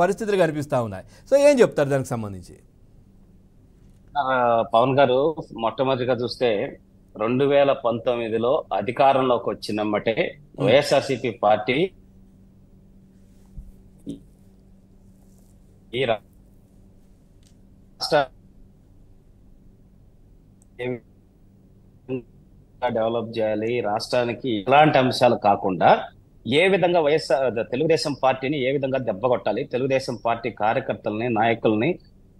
పరిస్థితులు కనిపిస్తా ఉన్నాయి. సో ఏం చెప్తారు దానికి సంబంధించి? పవన్ గారు మొట్టమొదటిగా చూస్తే 2019లో అధికారంలోకి వచ్చినమ్మటే ఉమ్, వైఎస్ఆర్సీపీ పార్టీ ఈ రాష్ట్ర డెవలప్ చేయాలి, రాష్ట్రానికి ఇలాంటి అంశాలు కాకుండా ఏ విధంగా తెలుగుదేశం పార్టీని ఏ విధంగా దెబ్బ కొట్టాలి, తెలుగుదేశం పార్టీ కార్యకర్తల్ని నాయకుల్ని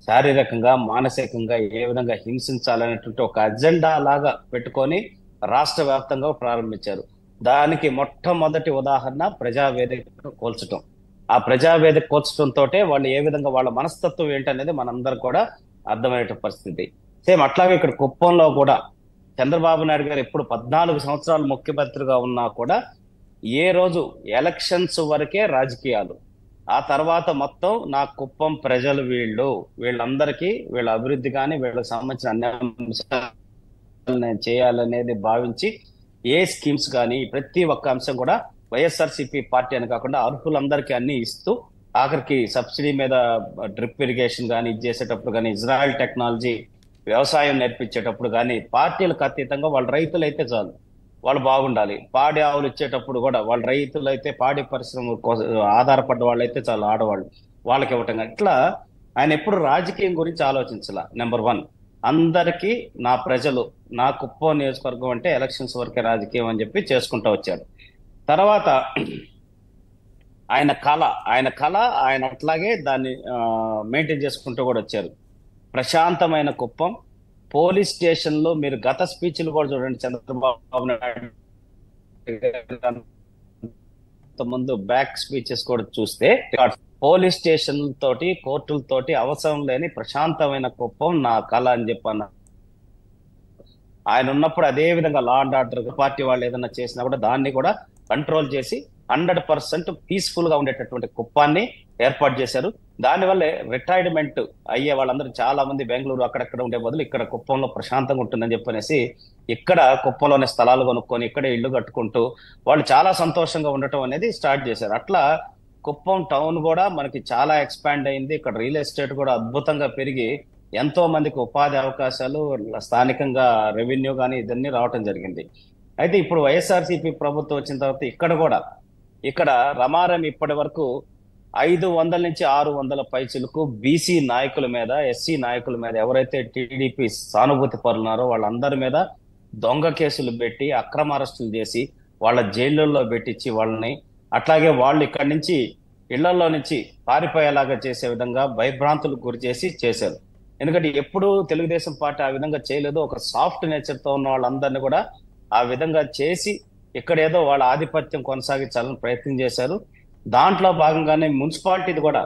శారీరకంగా మానసికంగా ఏ విధంగా హింసించాలనేటువంటి ఒక అజెండా లాగా పెట్టుకొని రాష్ట్ర వ్యాప్తంగా ప్రారంభించారు. దానికి మొట్టమొదటి ఉదాహరణ ప్రజావేదిక కూల్చడం. ఆ ప్రజావేదిక కూల్చడంతో వాళ్ళు ఏ విధంగా వాళ్ళ మనస్తత్వం ఏంటనేది మనందరం కూడా అర్థమయ్యే పరిస్థితి. సేమ్ అట్లాగే ఇక్కడ కుప్పంలో కూడా చంద్రబాబు నాయుడు గారు ఎప్పుడు 14 సంవత్సరాలు ముఖ్యమంత్రిగా ఉన్నా కూడా ఏ రోజు ఎలక్షన్స్ వరకే రాజకీయాలు, ఆ తర్వాత మొత్తం నా కుప్పం ప్రజలు వీళ్ళందరికీ వీళ్ళ అభివృద్ధి కానీ వీళ్ళకి సంబంధించిన అన్ని అంశాలు నేను చేయాలనేది భావించి ఏ స్కీమ్స్ కానీ ప్రతి ఒక్క అంశం కూడా వైఎస్ఆర్సీపీ పార్టీ అని కాకుండా అర్హులందరికీ అన్ని ఇస్తూ ఆఖరికి సబ్సిడీ మీద డ్రిప్ ఇరిగేషన్ కానీ ఇది చేసేటప్పుడు కానీ ఇజ్రాయెల్ టెక్నాలజీ వ్యవసాయం నేర్పించేటప్పుడు కానీ పార్టీలకు అతీతంగా వాళ్ళ రైతులు అయితే చాలు, వాళ్ళు బాగుండాలి. పాడి ఆవులు ఇచ్చేటప్పుడు కూడా వాళ్ళ రైతులు అయితే పాడి పరిశ్రమ కోసం ఆధారపడ్డ వాళ్ళు అయితే చాలు, ఆడవాళ్ళు వాళ్ళకి ఇవ్వటం. ఇట్లా ఆయన ఎప్పుడు రాజకీయం గురించి ఆలోచించాల. నెంబర్ 1, అందరికీ నా ప్రజలు, నా కుప్పం నియోజకవర్గం అంటే ఎలక్షన్స్ వరకే రాజకీయం అని చెప్పి చేసుకుంటూ వచ్చారు. తర్వాత ఆయన కళ ఆయన అట్లాగే దాన్ని మెయింటైన్ చేసుకుంటూ కూడా వచ్చారు. ప్రశాంతమైన కుప్పం. పోలీస్ స్టేషన్ లో మీరు గత స్పీచ్లు కూడా చూడండి, చంద్రబాబు నాయుడు ముందు బ్యాక్ స్పీచెస్ కూడా చూస్తే పోలీస్ స్టేషన్ తోటి కోర్టులతోటి అవసరం లేని ప్రశాంతమైన కుప్పం నా కళ అని చెప్పన్న. ఆయన ఉన్నప్పుడు అదే విధంగా లా అండ్ ఆర్డర్ పార్టీ వాళ్ళు ఏదైనా చేసినా కూడా దాన్ని కూడా కంట్రోల్ చేసి 100% పీస్ఫుల్ గా ఉండేటటువంటి కుప్పాన్ని ఏర్పాటు చేశారు. దానివల్లే రిటైర్మెంట్ అయ్యే వాళ్ళందరూ చాలా మంది బెంగళూరు అక్కడక్కడ ఉండే బదులు ఇక్కడ కుప్పంలో ప్రశాంతంగా ఉంటుందని చెప్పనేసి ఇక్కడ కుప్పంలోనే స్థలాలు కొనుక్కొని ఇక్కడే ఇల్లు కట్టుకుంటూ వాళ్ళు చాలా సంతోషంగా ఉండటం అనేది స్టార్ట్ చేశారు. అట్లా కుప్పం టౌన్ కూడా మనకి చాలా ఎక్స్పాండ్ అయింది. ఇక్కడ రియల్ ఎస్టేట్ కూడా అద్భుతంగా పెరిగి ఎంతో మందికి ఉపాధి అవకాశాలు, స్థానికంగా రెవెన్యూ కానీ ఇదన్నీ రావటం జరిగింది. అయితే ఇప్పుడు వైఎస్ఆర్సీపీ ప్రభుత్వం వచ్చిన తర్వాత ఇక్కడ రమారం ఇప్పటి వరకు 500 నుంచి 600 పైచిలకు బీసీ నాయకుల మీద, ఎస్సీ నాయకుల మీద, ఎవరైతే టీడీపీ సానుభూతి పరులున్నారో వాళ్ళందరి మీద దొంగ కేసులు పెట్టి అక్రమ అరెస్టులు చేసి వాళ్ళ జైళ్ళల్లో పెట్టించి వాళ్ళని, అట్లాగే వాళ్ళు ఇక్కడి నుంచి ఇళ్లలో నుంచి పారిపోయేలాగా చేసే విధంగా భయభ్రాంతులకు గురి చేశారు. ఎందుకంటే ఎప్పుడు తెలుగుదేశం పార్టీ ఆ విధంగా చేయలేదు. ఒక సాఫ్ట్ నేచర్ తో ఉన్న వాళ్ళందరినీ కూడా ఆ విధంగా చేసి ఇక్కడేదో వాళ్ళ ఆధిపత్యం కొనసాగించాలని ప్రయత్నం చేశారు. దాంట్లో భాగంగానే మున్సిపాలిటీది కూడా